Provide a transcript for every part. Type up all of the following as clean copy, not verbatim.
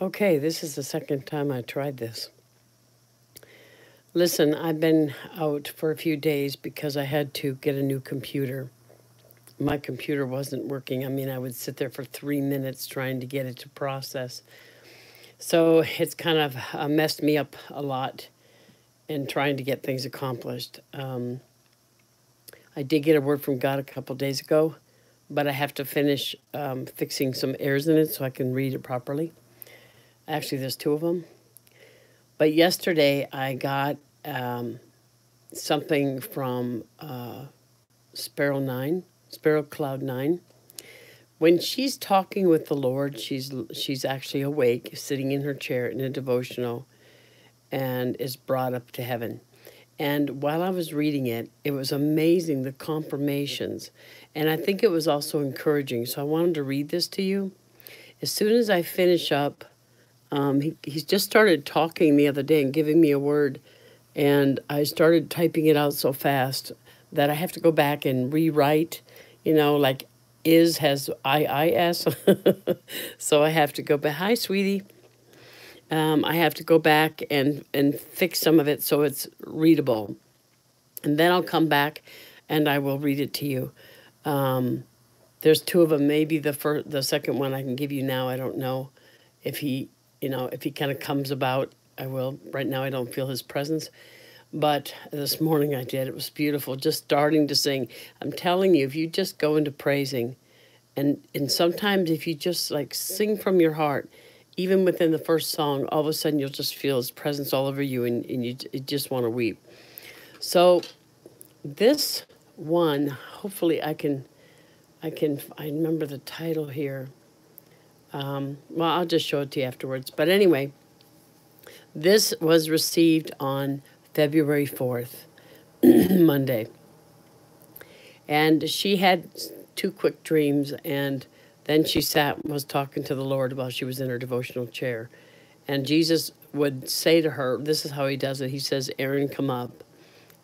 Okay, this is the second time I tried this. Listen, I've been out for a few days because I had to get a new computer. My computer wasn't working. I mean, I would sit there for 3 minutes trying to get it to process. So it's kind of messed me up a lot in trying to get things accomplished. I did get a word from God a couple days ago, but I have to finish fixing some errors in it so I can read it properly. Actually, there's two of them. But yesterday I got something from Sparrow Cloud 9. When she's talking with the Lord, she's actually awake, sitting in her chair in a devotional, and is brought up to heaven. And while I was reading it, it was amazing, the confirmations. And I think it was also encouraging. So I wanted to read this to you. As soon as I finish up, he's just started talking the other day and giving me a word. And I started typing it out so fast that I have to go back and rewrite, like is has IIS. So I have to go back. Hi, sweetie. I have to go back and fix some of it so it's readable. And then I'll come back and I will read it to you. There's two of them. Maybe the second one I can give you now. I don't know if he kind of comes about. I will. Right now I don't feel his presence. But this morning I did. It was beautiful. Just starting to sing. I'm telling you, if you just go into praising, and sometimes if you just like sing from your heart, even within the first song, all of a sudden you'll just feel his presence all over you, and you just want to weep. So this one, hopefully I remember the title here. Well, I'll just show it to you afterwards. But anyway, this was received on February 4th, Monday. And she had two quick dreams, and then she sat and was talking to the Lord while she was in her devotional chair. And Jesus would say to her, this is how he does it. He says, Erin, come up.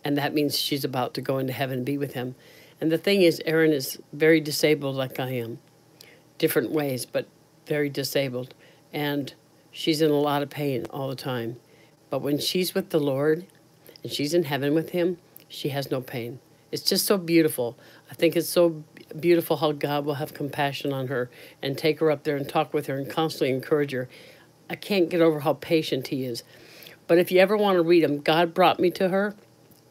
And that means she's about to go into heaven and be with him. And the thing is, Erin is very disabled like I am. Different ways, but very disabled. And she's in a lot of pain all the time. But when she's with the Lord and she's in heaven with him, she has no pain. It's just so beautiful. I think it's so beautiful how God will have compassion on her and take her up there and talk with her and constantly encourage her. I can't get over how patient he is. But if you ever want to read them, God brought me to her.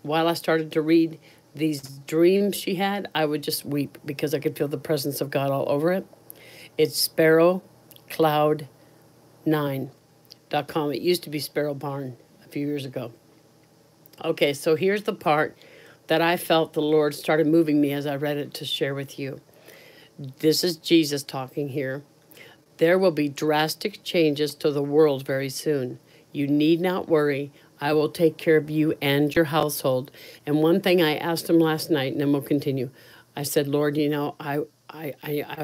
While I started to read these dreams she had, I would just weep because I could feel the presence of God all over it. It's sparrowcloud9.com. It used to be Sparrow Barn a few years ago. Okay, so here's the part that I felt the Lord started moving me as I read it to share with you. This is Jesus talking here. There will be drastic changes to the world very soon. You need not worry. I will take care of you and your household. And one thing I asked him last night, and then we'll continue. I said, Lord, I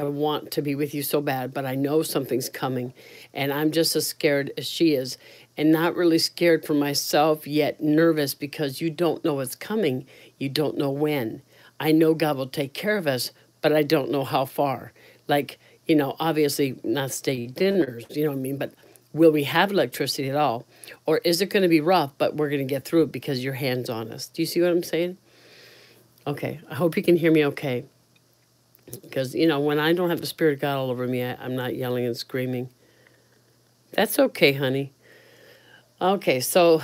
want to be with you so bad, but I know something's coming. And I'm just as scared as she is. And not really scared for myself, yet nervous because you don't know what's coming. You don't know when. I know God will take care of us, but I don't know how far. Like, obviously not steak dinners, you know what I mean? But will we have electricity at all? Or is it going to be rough, but we're going to get through it because your hand's on us? Do you see what I'm saying? Okay, I hope you can hear me okay. Because, when I don't have the Spirit of God all over me, I'm not yelling and screaming. That's okay, honey. Okay, so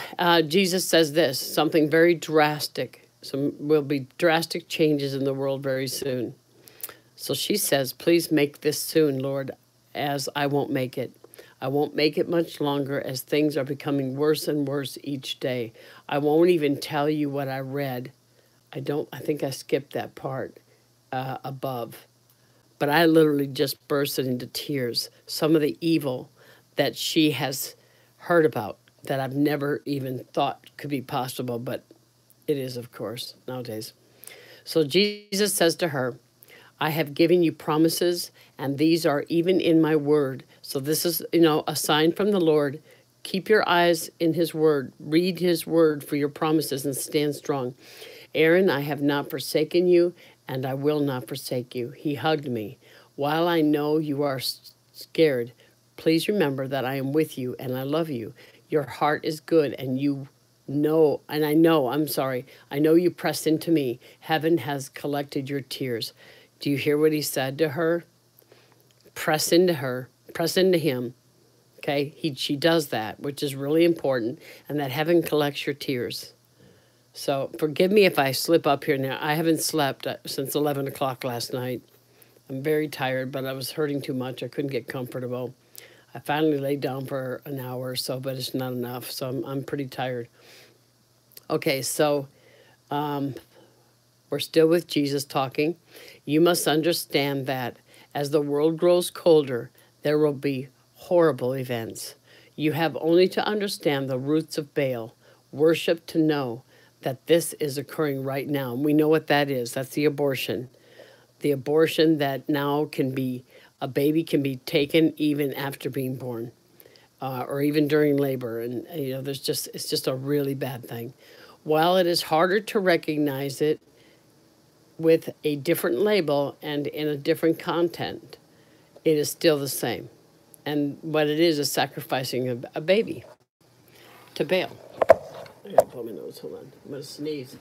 Jesus says this, something very drastic. Will be drastic changes in the world very soon. So she says, please make this soon, Lord, as I won't make it. I won't make it much longer as things are becoming worse and worse each day. I won't even tell you what I read. I think I skipped that part above. But I literally just bursted into tears. Some of the evil that she has heard about that I've never even thought could be possible, but it is, of course, nowadays. So Jesus says to her, I have given you promises, and these are even in my word. So this is, a sign from the Lord. Keep your eyes in his word. Read his word for your promises and stand strong. Erin, I have not forsaken you, and I will not forsake you. He hugged me. While I know you are scared, Please remember that I am with you and I love you. Your heart is good and you know, and I know, I'm sorry, I know you pressed into me. Heaven has collected your tears. Do you hear what he said to her? Press into her, press into him. Okay, she does that, which is really important, and that heaven collects your tears. So forgive me if I slip up here now. I haven't slept since 11 o'clock last night. I'm very tired, but I was hurting too much. I couldn't get comfortable. I finally laid down for an hour or so, but it's not enough, so I'm pretty tired. Okay, so we're still with Jesus talking. You must understand that as the world grows colder, there will be horrible events. You have only to understand the roots of Baal, worship to know that this is occurring right now. And we know what that is. That's the abortion. The abortion that now can be, a baby can be taken even after being born, or even during labor. And, it's just a really bad thing. While it is harder to recognize it with a different label and in a different content, it is still the same. And what it is sacrificing a baby to Baal. I gotta blow my nose. Hold on. I'm gonna sneeze.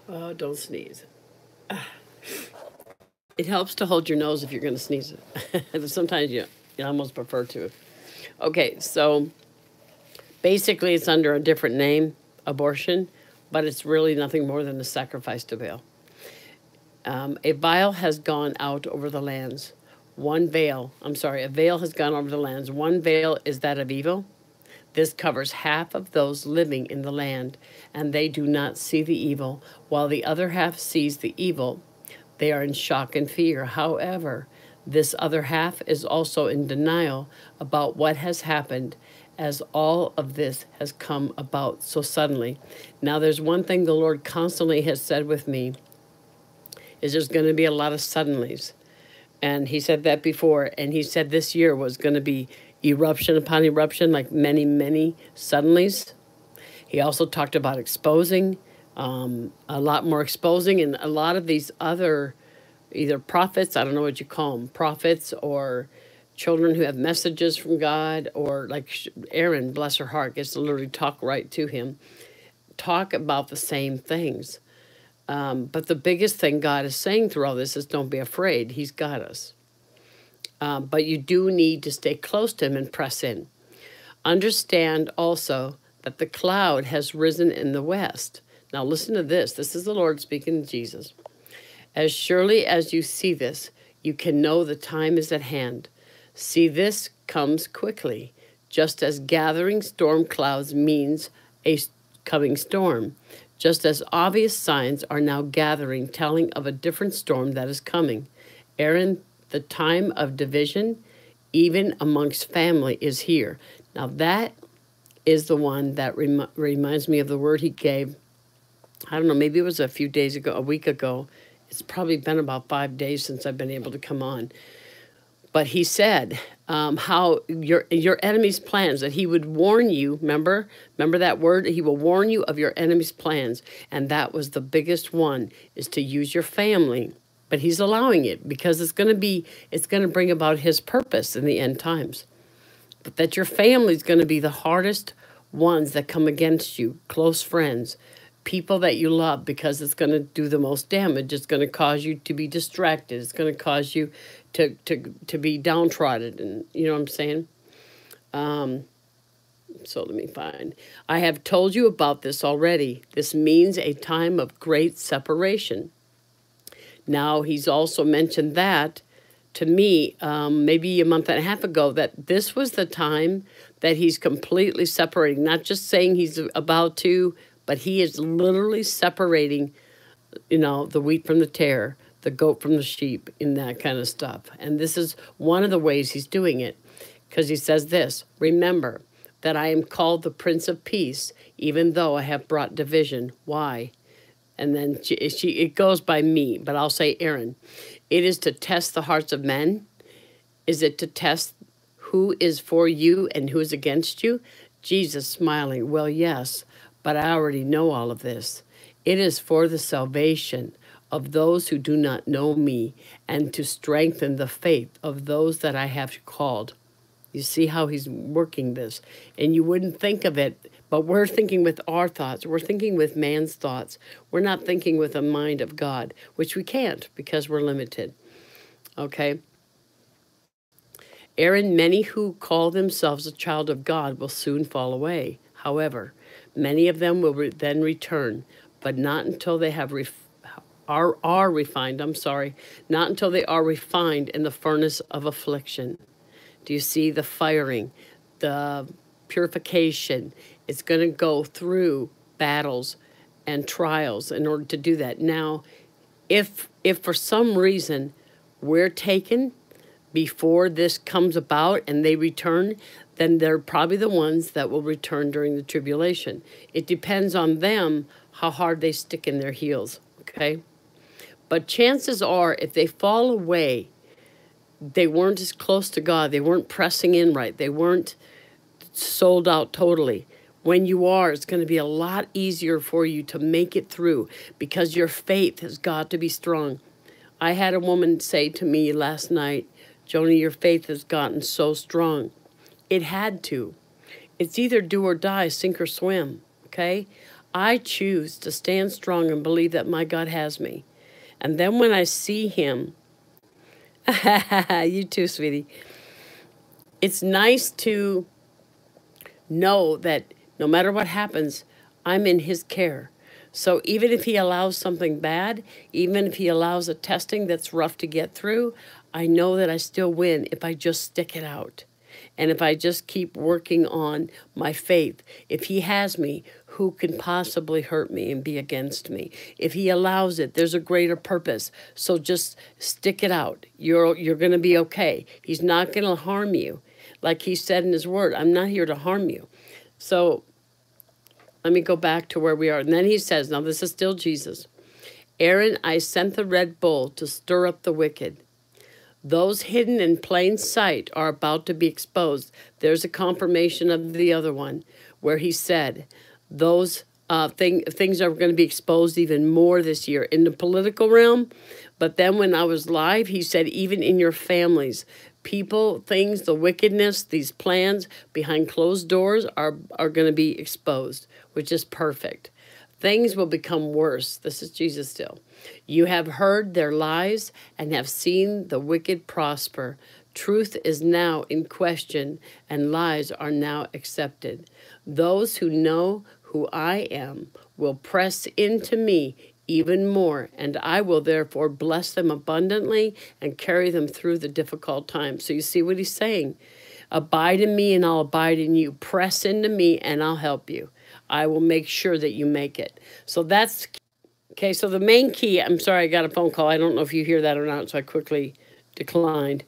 Oh, don't sneeze. It helps to hold your nose if you're gonna sneeze. Sometimes you almost prefer to. Okay, so basically it's under a different name, abortion, but it's really nothing more than a sacrifice to Baal. A veil has gone out over the lands. A veil has gone over the lands. One veil is that of evil. This covers half of those living in the land, and they do not see the evil, while the other half sees the evil. They are in shock and fear. However, this other half is also in denial about what has happened, as all of this has come about so suddenly. Now, there's one thing the Lord constantly has said with me, is there's going to be a lot of suddenlies. And he said that before, and he said this year was going to be eruption upon eruption, like many, many suddenlies. He also talked about exposing, a lot more exposing, and a lot of these other, either prophets, I don't know what you call them, prophets or children who have messages from God, or like Erin, bless her heart, gets to literally talk right to him, talk about the same things. But the biggest thing God is saying through all this is don't be afraid. He's got us. But you do need to stay close to him and press in. Understand also that the cloud has risen in the west. Now listen to this. This is the Lord speaking to Jesus. As surely as you see this, you can know the time is at hand. See, this comes quickly, just as gathering storm clouds means a coming storm. Just as obvious signs are now gathering, telling of a different storm that is coming. Aaron, the time of division, even amongst family, is here. Now that is the one that reminds me of the word he gave. I don't know, maybe it was a few days ago, a week ago. It's probably been about 5 days since I've been able to come on. But he said how your enemy's plans, that he would warn you, remember that word? He will warn you of your enemy's plans. And that was the biggest one, is to use your family. But he's allowing it because it's going to bring about his purpose in the end times. But that your family is going to be the hardest ones that come against you, close friends, people that you love, because it's going to do the most damage. It's going to cause you to be distracted. It's going to cause you to be downtrodden, and you know what I'm saying? So let me find. I have told you about this already. This means a time of great separation. Now, he's also mentioned that to me maybe a month and a half ago, that this was the time that he's completely separating, not just saying he's about to, but he is literally separating, the wheat from the tare, the goat from the sheep, in that kind of stuff. And this is one of the ways he's doing it, because he says this, remember that I am called the Prince of Peace, even though I have brought division. Why? And then it goes by me, but I'll say Erin. It is to test the hearts of men. Is it to test who is for you and who is against you? Jesus smiling, well, yes, but I already know all of this. It is for the salvation of those who do not know me, and to strengthen the faith of those that I have called. You see how he's working this. And you wouldn't think of it, but we're thinking with our thoughts. We're thinking with man's thoughts. We're not thinking with the mind of God, which we can't because we're limited. Okay? Erin, many who call themselves a child of God will soon fall away. However, many of them will then return, but not until they have are refined. Not until they are refined in the furnace of affliction. Do you see the firing, the purification? It's going to go through battles and trials in order to do that. Now, if for some reason we're taken before this comes about and they return, then they're probably the ones that will return during the tribulation. It depends on them how hard they stick in their heels, okay? But chances are, if they fall away, they weren't as close to God. They weren't pressing in right. They weren't sold out totally. When you are, it's going to be a lot easier for you to make it through because your faith has got to be strong. I had a woman say to me last night, Joni, your faith has gotten so strong. It had to. It's either do or die, sink or swim, okay? I choose to stand strong and believe that my God has me. And then when I see him, you too, sweetie. It's nice to know that no matter what happens, I'm in his care. So even if he allows something bad, even if he allows a testing that's rough to get through, I know that I still win if I just stick it out. And if I just keep working on my faith. If he has me, who can possibly hurt me and be against me? If he allows it, there's a greater purpose. So just stick it out. You're going to be okay. He's not going to harm you. Like he said in his word, I'm not here to harm you. So let me go back to where we are. And then he says, now this is still Jesus. Erin, I sent the red bull to stir up the wicked. Those hidden in plain sight are about to be exposed. There's a confirmation of the other one where he said those things are going to be exposed even more this year in the political realm. But then when I was live, he said even in your families, people, things, the wickedness, these plans behind closed doors are going to be exposed, which is perfect. Things will become worse. This is Jesus still. You have heard their lies and have seen the wicked prosper. Truth is now in question, and lies are now accepted. Those who know who I am will press into me even more, and I will therefore bless them abundantly and carry them through the difficult times. So you see what he's saying? Abide in me and I'll abide in you. Press into me and I'll help you. I will make sure that you make it. So that's, okay, so the main key, I'm sorry, I got a phone call. I don't know if you hear that or not, so I quickly declined.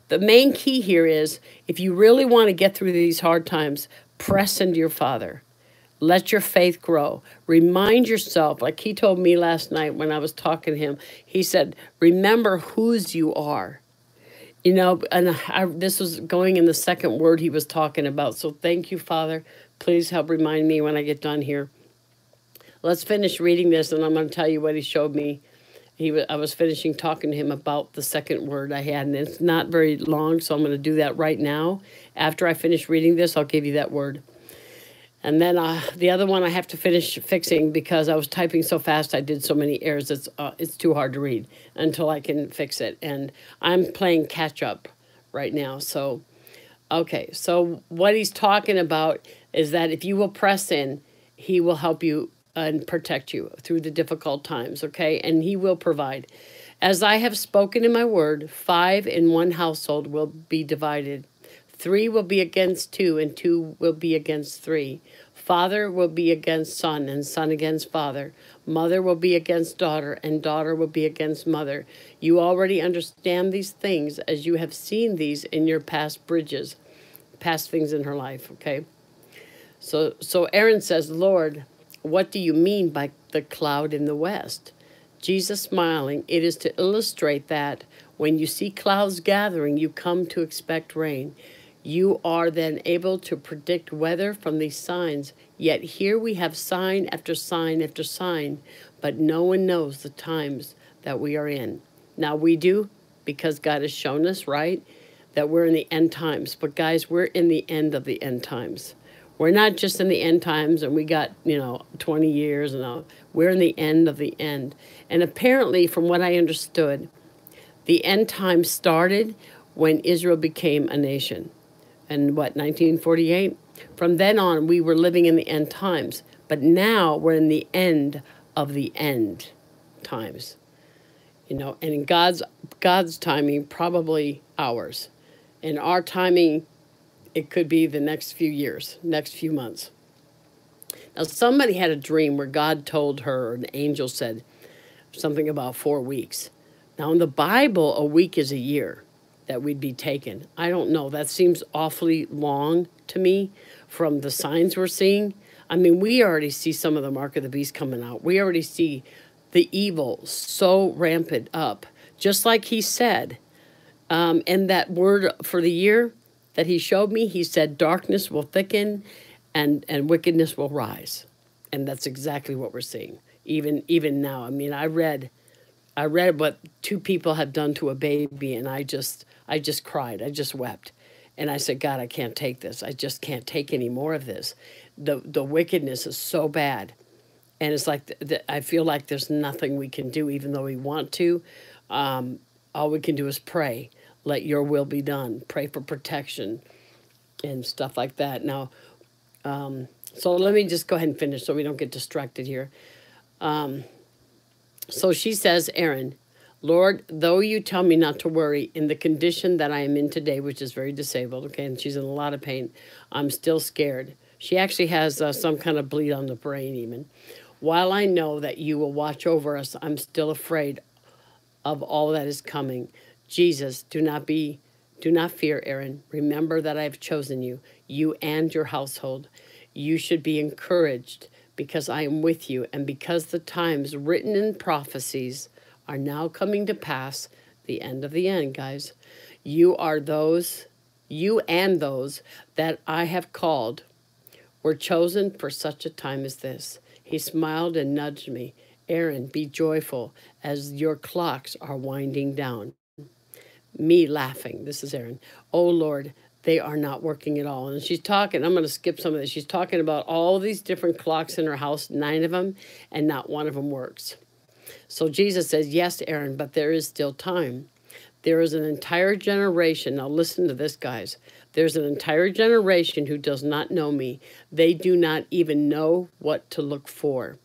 The main key here is, if you really want to get through these hard times, press into your Father. Let your faith grow. Remind yourself, like he told me last night when I was talking to him, he said, remember whose you are. You know, and this was going in the second word he was talking about. So thank you, Father. Please help remind me when I get done here. Let's finish reading this, and I'm going to tell you what he showed me. I was finishing talking to him about the second word I had, and it's not very long, so I'm going to do that right now. After I finish reading this, I'll give you that word. And then the other one I have to finish fixing because I was typing so fast. I did so many errors. It's too hard to read until I can fix it. And I'm playing catch up right now. So, okay. So what he's talking about is that if you will press in, he will help you and protect you through the difficult times. Okay. And he will provide. As I have spoken in my word, 5 in one household will be divided. 3 will be against 2, and 2 will be against 3. Father will be against son, and son against father. Mother will be against daughter, and daughter will be against mother. You already understand these things as you have seen these in your past bridges, past things in her life, okay? So Erin says, Lord, what do you mean by the cloud in the west? Jesus smiling, it is to illustrate that when you see clouds gathering, you come to expect rain. You are then able to predict weather from these signs. Yet here we have sign after sign after sign, but no one knows the times that we are in. Now we do, because God has shown us, right, that we're in the end times. But guys, we're in the end of the end times. We're not just in the end times and we got, 20 years and all. We're in the end of the end. And apparently, from what I understood, the end times started when Israel became a nation. And 1948? From then on, we were living in the end times. But now we're in the end of the end times. And in God's timing, probably ours. In our timing, it could be the next few years, next few months. Now, somebody had a dream where God told her, or an angel said something about 4 weeks. Now, in the Bible, a week is a year that we'd be taken. I don't know. That seems awfully long to me from the signs we're seeing. I mean, we already see some of the mark of the beast coming out. We already see the evil so rampant up, just like he said. And that word for the year that he showed me, he said, darkness will thicken and wickedness will rise. And that's exactly what we're seeing, even now. I mean, I read what 2 people have done to a baby, and I just cried. I just wept. And I said, God, I can't take this. I just can't take any more of this. The wickedness is so bad. And it's like, I feel like there's nothing we can do, even though we want to. All we can do is pray. Let your will be done. Pray for protection and stuff like that. Now, so let me just go ahead and finish so we don't get distracted here. So she says, Erin, Lord, though you tell me not to worry, in the condition that I am in today, which is very disabled, okay, and she's in a lot of pain, I'm still scared. She actually has some kind of bleed on the brain even. While I know that you will watch over us, I'm still afraid of all that is coming. Jesus, do not fear, Erin. Remember that I have chosen you and your household. You should be encouraged because I am with you, and because the times written in prophecies are now coming to pass, the end of the end, guys. You and those that I have called were chosen for such a time as this. He smiled and nudged me. Erin, be joyful as your clocks are winding down. Me laughing. This is Erin. Oh, Lord, they are not working at all. And she's talking, I'm going to skip some of this. She's talking about all these different clocks in her house, 9 of them, and not one of them works. So Jesus says, yes, Erin, but there is still time. There is an entire generation. Now listen to this, guys. There's an entire generation who does not know me. They do not even know what to look for.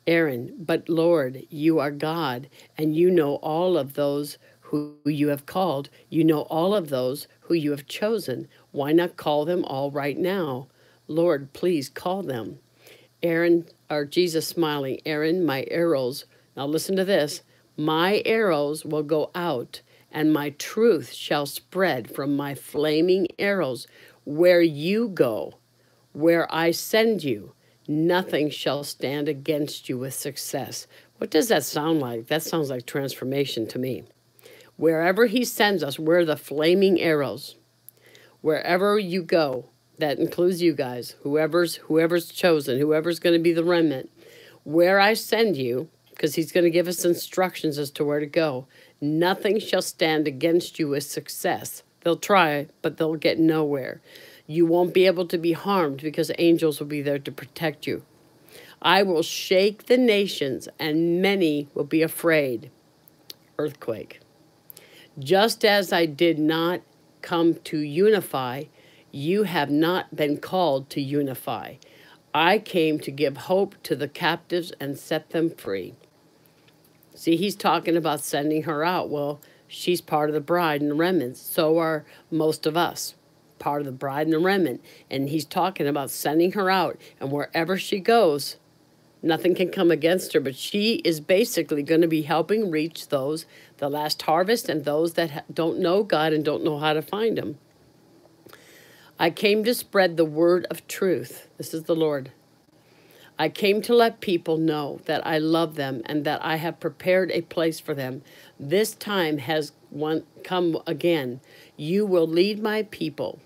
Erin, but Lord, you are God, and you know all of those who you have called. You know all of those who you have chosen. Why not call them all right now? Lord, please call them. Erin, or Jesus smiling, Erin, my arrows. Now listen to this. My arrows will go out, and my truth shall spread from my flaming arrows. Where you go, where I send you, nothing shall stand against you with success. What does that sound like? That sounds like transformation to me. Wherever he sends us, we're the flaming arrows. Wherever you go, that includes you guys, whoever's chosen, whoever's going to be the remnant, where I send you, because he's going to give us instructions as to where to go, nothing shall stand against you with success. They'll try, but they'll get nowhere. You won't be able to be harmed because angels will be there to protect you. I will shake the nations, and many will be afraid. Earthquake. Just as I did not come to unify, you have not been called to unify. I came to give hope to the captives and set them free. See, he's talking about sending her out. Well, she's part of the bride and the remnant. So are most of us, part of the bride and the remnant. And he's talking about sending her out. And wherever she goes, nothing can come against her. But she is basically going to be helping reach those, the last harvest, and those that don't know God and don't know how to find him. I came to spread the word of truth. This is the Lord. I came to let people know that I love them and that I have prepared a place for them. This time has come again. You will lead my people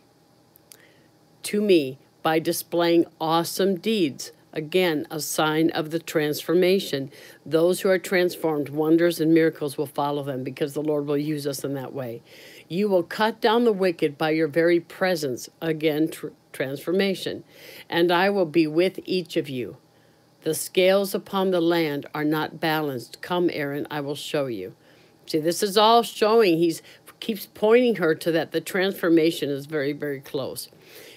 to me by displaying awesome deeds. Again, a sign of the transformation. Those who are transformed, wonders and miracles will follow them because the Lord will use us in that way. You will cut down the wicked by your very presence. Again, transformation. And I will be with each of you. The scales upon the land are not balanced. Come, Erin, I will show you. See, this is all showing. He keeps pointing her to that the transformation is very, very close.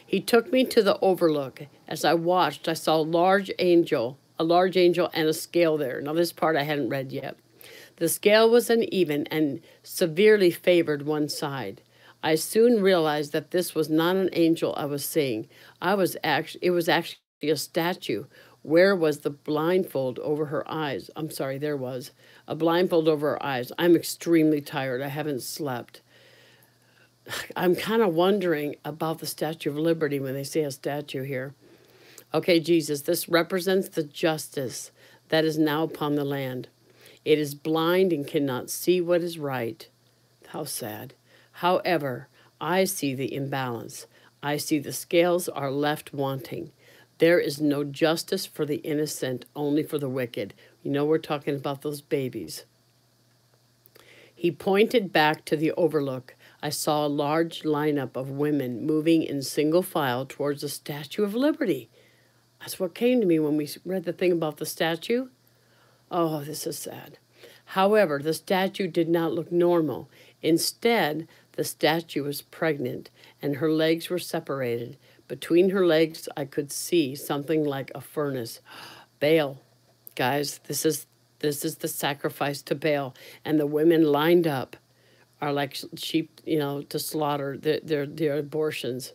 He took me to the overlook. As I watched, I saw a large angel and a scale there. Now, this part I hadn't read yet. The scale was uneven and severely favored one side. I soon realized that this was not an angel I was seeing. It was actually a statue. Where was the blindfold over her eyes? I'm sorry, there was a blindfold over her eyes. I'm extremely tired. I haven't slept. I'm kind of wondering about the Statue of Liberty when they say a statue here. Okay, Jesus, this represents the justice that is now upon the land. It is blind and cannot see what is right. How sad. However, I see the imbalance. I see the scales are left wanting. There is no justice for the innocent, only for the wicked. You know, we're talking about those babies. He pointed back to the overlook. I saw a large lineup of women moving in single file towards the Statue of Liberty. That's what came to me when we read the thing about the statue. Oh, this is sad. However, the statue did not look normal. Instead, the statue was pregnant, and her legs were separated. Between her legs, I could see something like a furnace. Baal, guys, this is the sacrifice to Baal, and the women lined up are like sheep, to slaughter their abortions.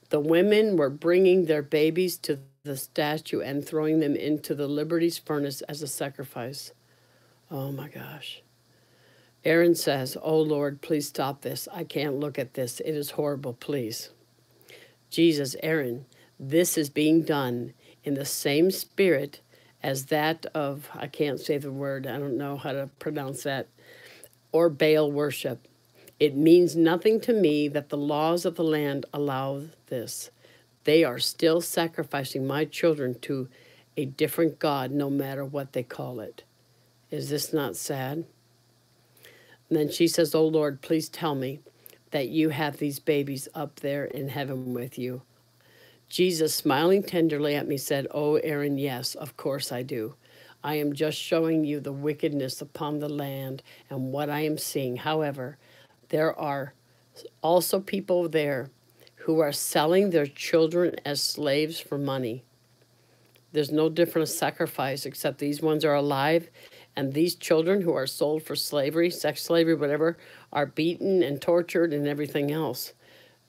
The women were bringing their babies to the statue and throwing them into the Liberty's furnace as a sacrifice. Oh my gosh. Erin says, "Oh Lord, please stop this. I can't look at this. It is horrible, please." Jesus, Erin, this is being done in the same spirit as that of, I can't say the word, I don't know how to pronounce that, or Baal worship. It means nothing to me that the laws of the land allow this. They are still sacrificing my children to a different God, no matter what they call it. Is this not sad? And then she says, "Oh Lord, please tell me that you have these babies up there in heaven with you." Jesus, smiling tenderly at me, said, "Oh, Erin, yes, of course I do. I am just showing you the wickedness upon the land and what I am seeing. However, there are also people there who are selling their children as slaves for money. There's no different sacrifice except these ones are alive, and these children who are sold for slavery, sex slavery, whatever, are beaten and tortured and everything else.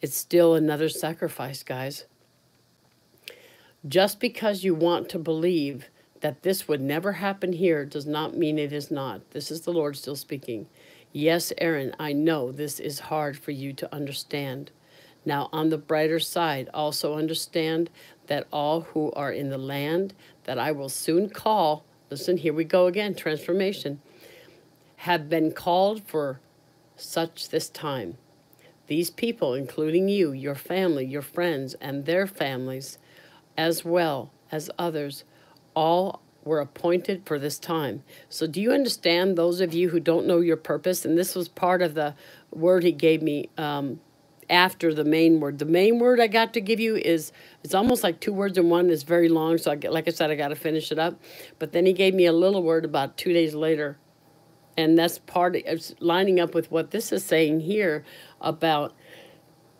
It's still another sacrifice, guys. Just because you want to believe that this would never happen here does not mean it is not. This is the Lord still speaking. Yes, Erin, I know this is hard for you to understand. Now, on the brighter side, also understand that all who are in the land that I will soon call, listen, here we go again, transformation, have been called for such this time. These people, including you, your family, your friends, and their families, as well as others, all were appointed for this time. So do you understand, those of you who don't know your purpose? And this was part of the word he gave me after the main word. The main word I got to give you is, it's almost like two words in one. It's very long, so like I said, I got to finish it up. But then he gave me a little word about 2 days later. And that's part of it's lining up with what this is saying here about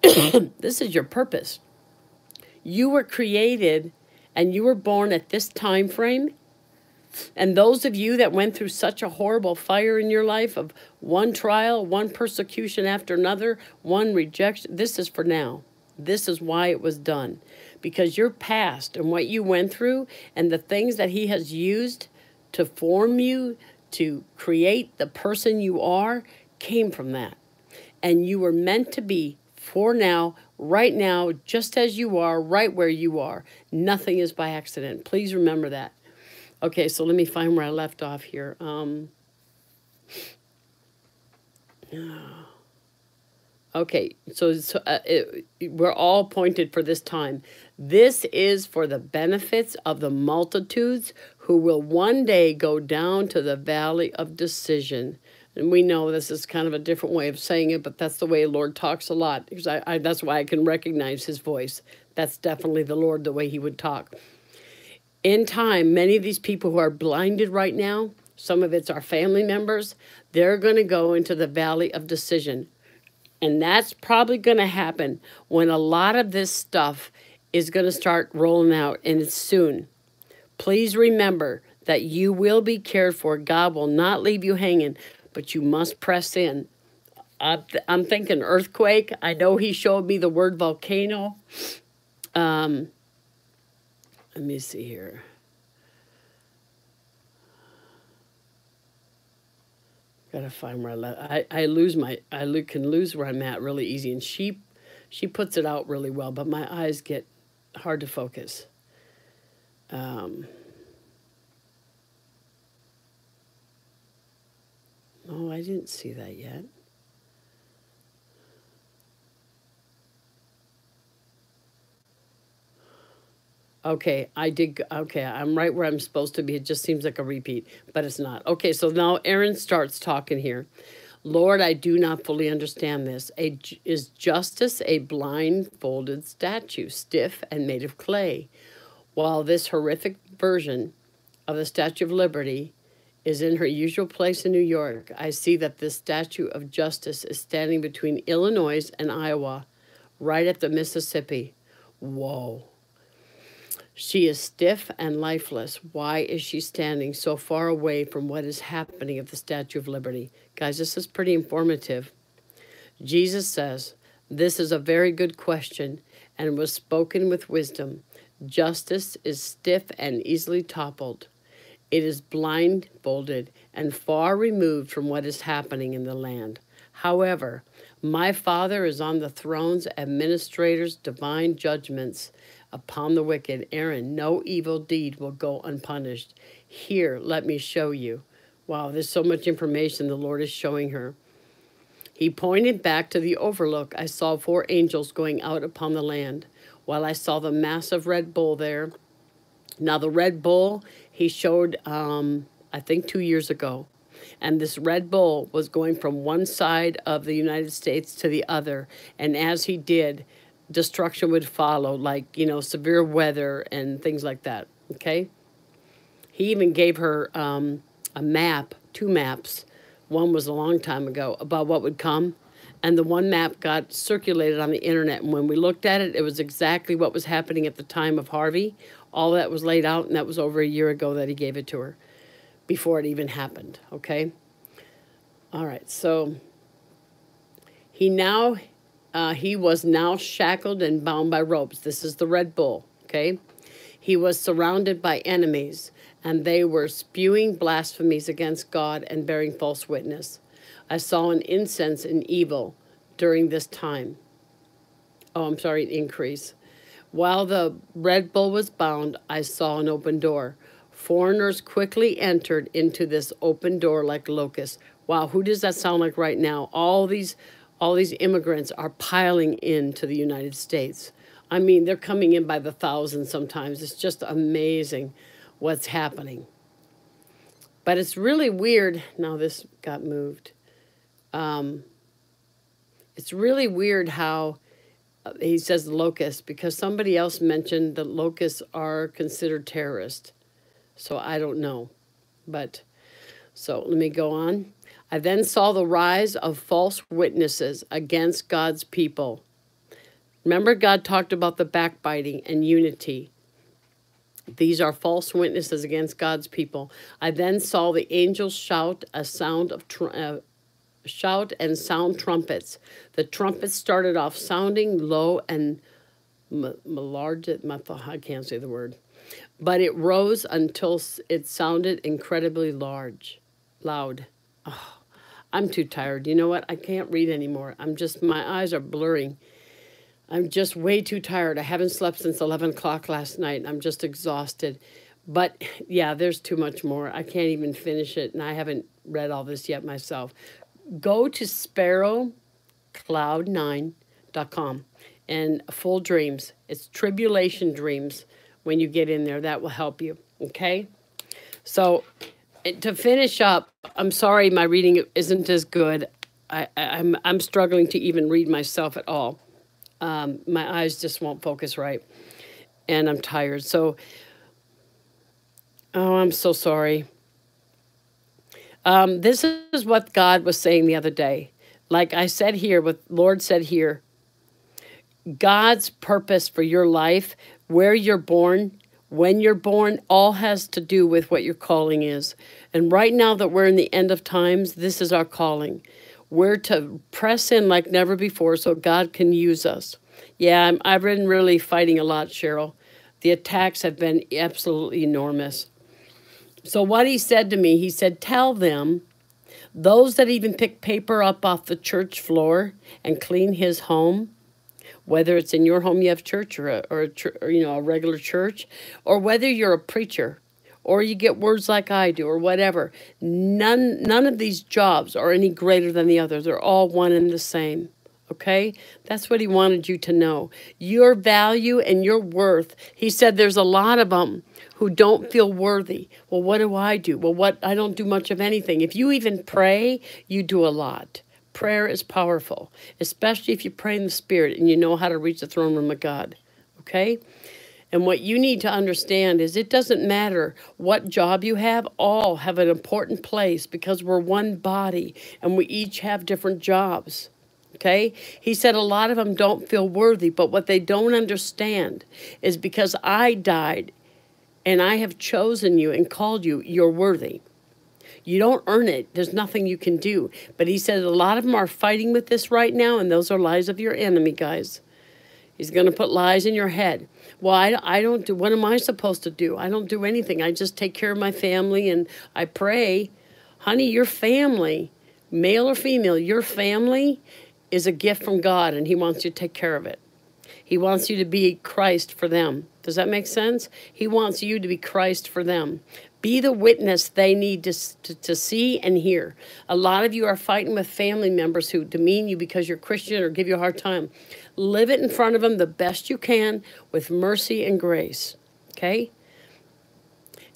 this is your purpose. You were created and you were born at this time frame. And those of you that went through such a horrible fire in your life of one trial, one persecution after another, one rejection, this is for now. This is why it was done. Because your past and what you went through and the things that he has used to form you, to create the person you are, came from that. And you were meant to be, for now, right now, just as you are, right where you are. Nothing is by accident. Please remember that. Okay, so let me find where I left off here. Okay, we're all pointed for this time. This is for the benefits of the multitudes who will one day go down to the valley of decision. And we know this is kind of a different way of saying it, but that's the way the Lord talks a lot. Because that's why I can recognize his voice. That's definitely the Lord, the way he would talk. In time, many of these people who are blinded right now, some of it's our family members, they're going to go into the valley of decision. And that's probably going to happen when a lot of this stuff is going to start rolling out, and it's soon. Please remember that you will be cared for. God will not leave you hanging, but you must press in. I'm thinking earthquake. I know he showed me the word volcano. Let me see here. Gotta find where I left. I can lose where I'm at really easy, and she puts it out really well, but my eyes get hard to focus. Oh, I didn't see that yet. Okay, I did. Okay, I'm right where I'm supposed to be. It just seems like a repeat, but it's not. Okay, so now Erin starts talking here. Lord, I do not fully understand this. Is justice a blindfolded statue, stiff and made of clay? While this horrific version of the Statue of Liberty is in her usual place in New York, I see that this statue of justice is standing between Illinois and Iowa, right at the Mississippi. Whoa. She is stiff and lifeless. Why is she standing so far away from what is happening at the Statue of Liberty? Guys, this is pretty informative. Jesus says, this is a very good question and was spoken with wisdom. Justice is stiff and easily toppled. It is blindfolded and far removed from what is happening in the land. However, my Father is on the thrones, administrators divine judgments upon the wicked. Erin, no evil deed will go unpunished. Here, let me show you. Wow, there's so much information the Lord is showing her. He pointed back to the overlook. I saw 4 angels going out upon the land, while I saw the massive red bull there. Now, the red bull, he showed, I think 2 years ago. And this red bull was going from one side of the United States to the other. And as he did, destruction would follow, like, severe weather and things like that, okay? He even gave her a map, 2 maps. One was a long time ago, about what would come. And the one map got circulated on the internet. And when we looked at it, it was exactly what was happening at the time of Harvey. All that was laid out, and that was over a year ago that he gave it to her, before it even happened, okay? All right, so he was now shackled and bound by ropes. This is the Red Bull, okay? He was surrounded by enemies, and they were spewing blasphemies against God and bearing false witness. I saw an incense in evil during this time. An increase. While the Red Bull was bound, I saw an open door. Foreigners quickly entered into this open door like locusts. Wow, who does that sound like right now? All these immigrants are piling into the United States. I mean, they're coming in by the thousands sometimes. It's just amazing what's happening. But it's really weird. Now this got moved. It's really weird how he says locusts, because somebody else mentioned that locusts are considered terrorists. So I don't know. But so let me go on. I then saw the rise of false witnesses against God's people. Remember, God talked about the backbiting and unity. These are false witnesses against God's people. I then saw the angels shout and sound trumpets. The trumpets started off sounding low and I can't say the word. But it rose until it sounded incredibly loud. Oh, I'm too tired. You know what? I can't read anymore. My eyes are blurring. I'm just way too tired. I haven't slept since 11 o'clock last night. I'm just exhausted. But yeah, there's too much more. I can't even finish it, and I haven't read all this yet myself. Go to sparrowcloud9.com and Full Dreams. It's tribulation dreams when you get in there. That will help you, okay? So to finish up, I'm sorry my reading isn't as good. I'm struggling to even read myself at all. My eyes just won't focus right, and I'm tired. So, oh, I'm so sorry. This is what God was saying the other day. Like I said here, what Lord said here, God's purpose for your life, where you're born, when you're born, all has to do with what your calling is. And right now that we're in the end of times, this is our calling. We're to press in like never before so God can use us. Yeah, I've been really fighting a lot, Cheryl. The attacks have been absolutely enormous. So what he said to me, he said, tell them, those that even pick paper up off the church floor and clean his home, whether it's in your home you have church or a regular church, or whether you're a preacher or you get words like I do or whatever, none of these jobs are any greater than the other. They're all one and the same. Okay? That's what he wanted you to know. Your value and your worth. He said there's a lot of them who don't feel worthy. Well, what do I do? Well, I don't do much of anything. If you even pray, you do a lot. Prayer is powerful, especially if you pray in the Spirit and you know how to reach the throne room of God. Okay? And what you need to understand is it doesn't matter what job you have, all have an important place because we're one body and we each have different jobs. Okay? He said a lot of them don't feel worthy, but what they don't understand is because I died and I have chosen you and called you, you're worthy. You don't earn it. There's nothing you can do. But he said a lot of them are fighting with this right now, and those are lies of your enemy, guys. He's going to put lies in your head. Well, I don't do, what am I supposed to do? I don't do anything. I just take care of my family and I pray. Honey, your family, male or female, your family is a gift from God, and he wants you to take care of it. He wants you to be Christ for them. Does that make sense? He wants you to be Christ for them. Be the witness they need to see and hear. A lot of you are fighting with family members who demean you because you're Christian or give you a hard time. Live it in front of them the best you can with mercy and grace. Okay?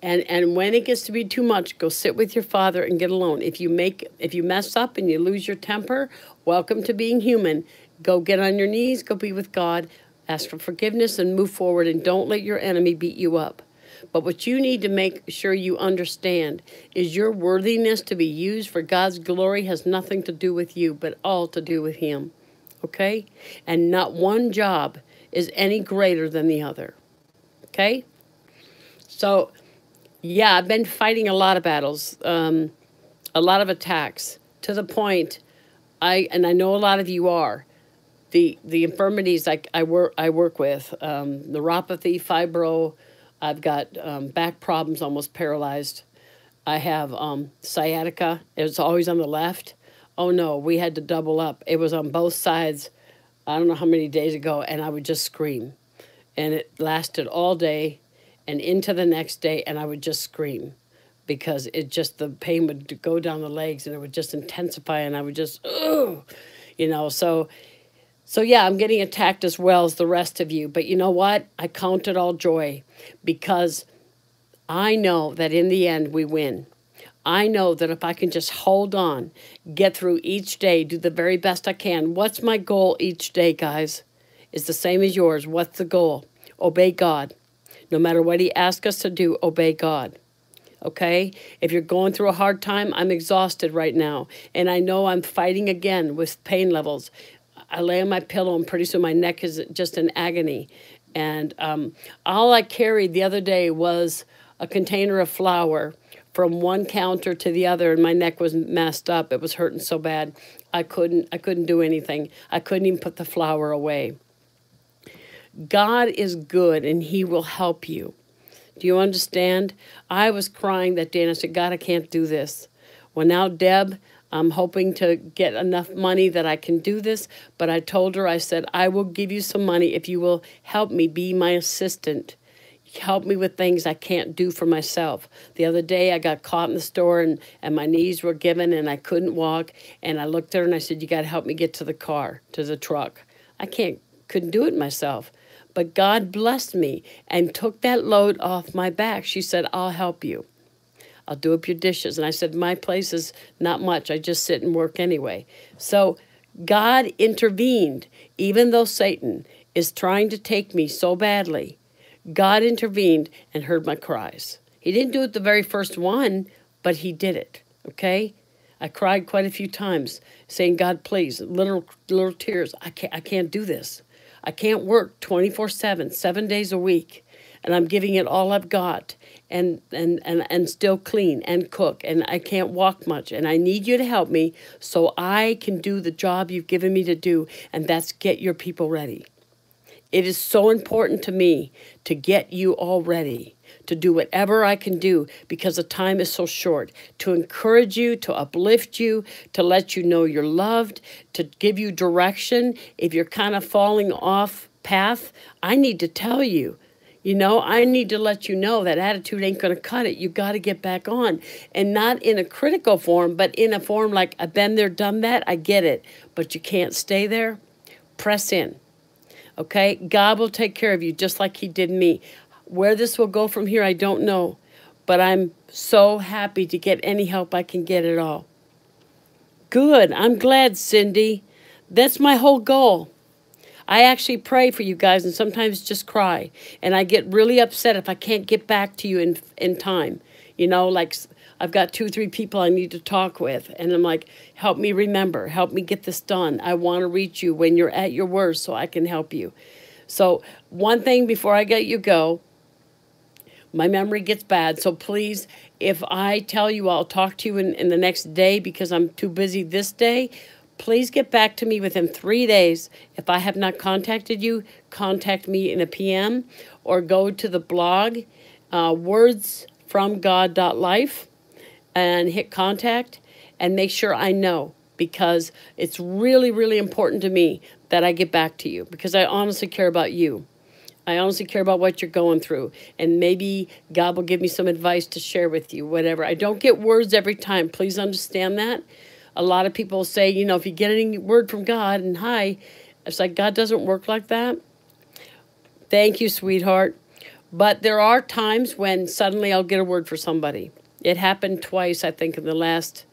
And when it gets to be too much, go sit with your father and get alone. If you mess up and you lose your temper, welcome to being human. Go get on your knees, go be with God, ask for forgiveness and move forward, and don't let your enemy beat you up. But what you need to make sure you understand is your worthiness to be used for God's glory has nothing to do with you, but all to do with him. Okay? And not one job is any greater than the other. Okay? So, yeah, I've been fighting a lot of battles, a lot of attacks, to the point, and I know a lot of you are, the infirmities I work with, neuropathy, fibro. I've got back problems, almost paralyzed. I have sciatica. It's always on the left. Oh, no, we had to double up. It was on both sides, I don't know how many days ago, and I would just scream. And it lasted all day and into the next day, and I would just scream because the pain would go down the legs, and it would just intensify, and I would just, ugh, So yeah, I'm getting attacked as well as the rest of you. But you know what? I count it all joy because I know that in the end we win. I know that if I can just hold on, get through each day, do the very best I can. What's my goal each day, guys? It's the same as yours. What's the goal? Obey God. No matter what he asks us to do, obey God. Okay? If you're going through a hard time, I'm exhausted right now. And I know I'm fighting again with pain levels. I lay on my pillow and pretty soon my neck is just in agony. And all I carried the other day was a container of flour from one counter to the other, and my neck was messed up. It was hurting so bad. I couldn't do anything. I couldn't even put the flour away. God is good, and he will help you. Do you understand? I was crying that day, and I said, God, I can't do this. Well, now, Deb, I'm hoping to get enough money that I can do this. But I told her, I said, I will give you some money if you will help me be my assistant. Help me with things I can't do for myself. The other day I got caught in the store and my knees were given and I couldn't walk. And I looked at her and I said, you got to help me get to the car, to the truck. I couldn't do it myself. But God blessed me and took that load off my back. She said, I'll help you. I'll do up your dishes. And I said, my place is not much. I just sit and work anyway. So God intervened, even though Satan is trying to take me so badly. God intervened and heard my cries. He didn't do it the very first one, but he did it, okay? I cried quite a few times saying, God, please, little tears. I can't do this. I can't work 24/7, 7 days a week, and I'm giving it all I've got and still clean and cook, and I can't walk much, and I need you to help me so I can do the job you've given me to do, and that's get your people ready. It is so important to me to get you all ready, to do whatever I can do because the time is so short, to encourage you, to uplift you, to let you know you're loved, to give you direction. If you're kind of falling off path, I need to tell you. You know, I need to let you know that attitude ain't going to cut it. You got to get back on. And not in a critical form, but in a form like, I've been there, done that. I get it. But you can't stay there. Press in. Okay, God will take care of you just like he did me. Where this will go from here, I don't know. But I'm so happy to get any help I can get at all. Good. I'm glad, Cindy. That's my whole goal. I actually pray for you guys and sometimes just cry. And I get really upset if I can't get back to you in time. You know, like I've got 2 or 3 people I need to talk with. And I'm like, help me remember. Help me get this done. I want to reach you when you're at your worst so I can help you. So one thing before I let you go, my memory gets bad. So please, if I tell you I'll talk to you in the next day because I'm too busy this day, please get back to me within 3 days. If I have not contacted you, contact me in a PM or go to the blog, wordsfromgod.life, and hit contact and make sure I know, because it's really, really important to me that I get back to you because I honestly care about you. I honestly care about what you're going through. And maybe God will give me some advice to share with you, whatever. I don't get words every time. Please understand that. A lot of people say, you know, if you get any word from God and hi, it's like God doesn't work like that. Thank you, sweetheart. But there are times when suddenly I'll get a word for somebody. It happened twice, I think, in the last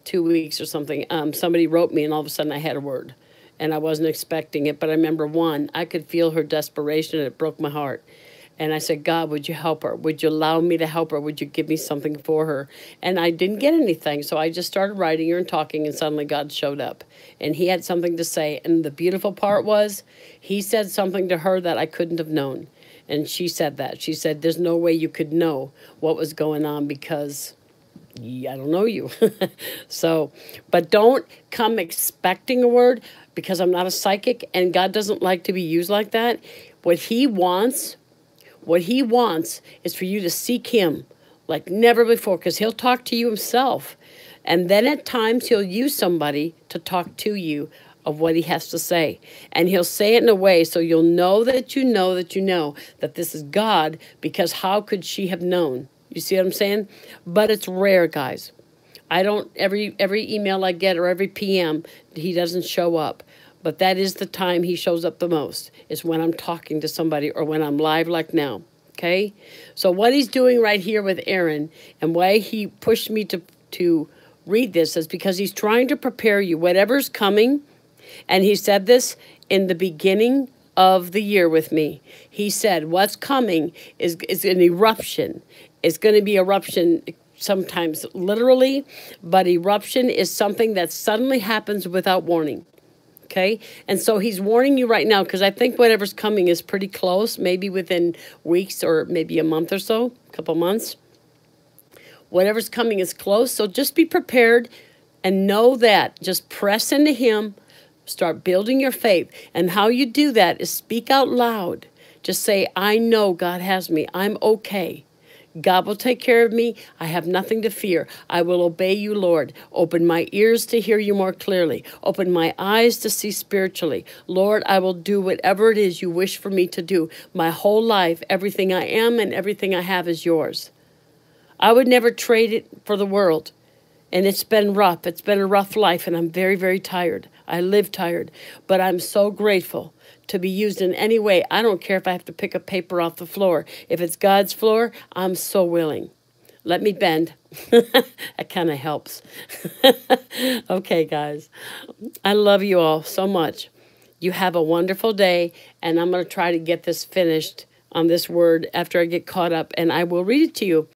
2 weeks or something. Somebody wrote me and all of a sudden I had a word. And I wasn't expecting it. But I remember one, I could feel her desperation and it broke my heart. And I said, God, would you help her? Would you allow me to help her? Would you give me something for her? And I didn't get anything. So I just started writing her and talking, and suddenly God showed up. And he had something to say. And the beautiful part was he said something to her that I couldn't have known. And she said that. She said, there's no way you could know what was going on because I don't know you. So, but don't come expecting a word because I'm not a psychic and God doesn't like to be used like that. What he wants is for you to seek him like never before, because he'll talk to you himself. And then at times he'll use somebody to talk to you of what he has to say. And he'll say it in a way so you'll know that you know that you know that this is God, because how could she have known? You see what I'm saying? But it's rare, guys. I don't, every email I get or every PM, he doesn't show up. But that is the time he shows up the most, is when I'm talking to somebody or when I'm live like now, okay? So what he's doing right here with Erin and why he pushed me to read this is because he's trying to prepare you, whatever's coming. And he said this in the beginning of the year with me. He said, what's coming is an eruption. It's going to be eruption sometimes literally, but eruption is something that suddenly happens without warning. Okay, and so he's warning you right now because I think whatever's coming is pretty close, maybe within weeks or maybe a month or so, a couple months. Whatever's coming is close, so just be prepared and know that. Just press into him, start building your faith. And how you do that is speak out loud. Just say, I know God has me. I'm okay. God will take care of me. I have nothing to fear. I will obey you, Lord. Open my ears to hear you more clearly. Open my eyes to see spiritually. Lord, I will do whatever it is you wish for me to do. My whole life, everything I am and everything I have is yours. I would never trade it for the world. And it's been rough. It's been a rough life, and I'm very, very tired. I live tired. But I'm so grateful to be used in any way. I don't care if I have to pick a paper off the floor. If it's God's floor, I'm so willing. Let me bend. That kind of helps. Okay, guys. I love you all so much. You have a wonderful day, and I'm going to try to get this finished on this word after I get caught up, and I will read it to you.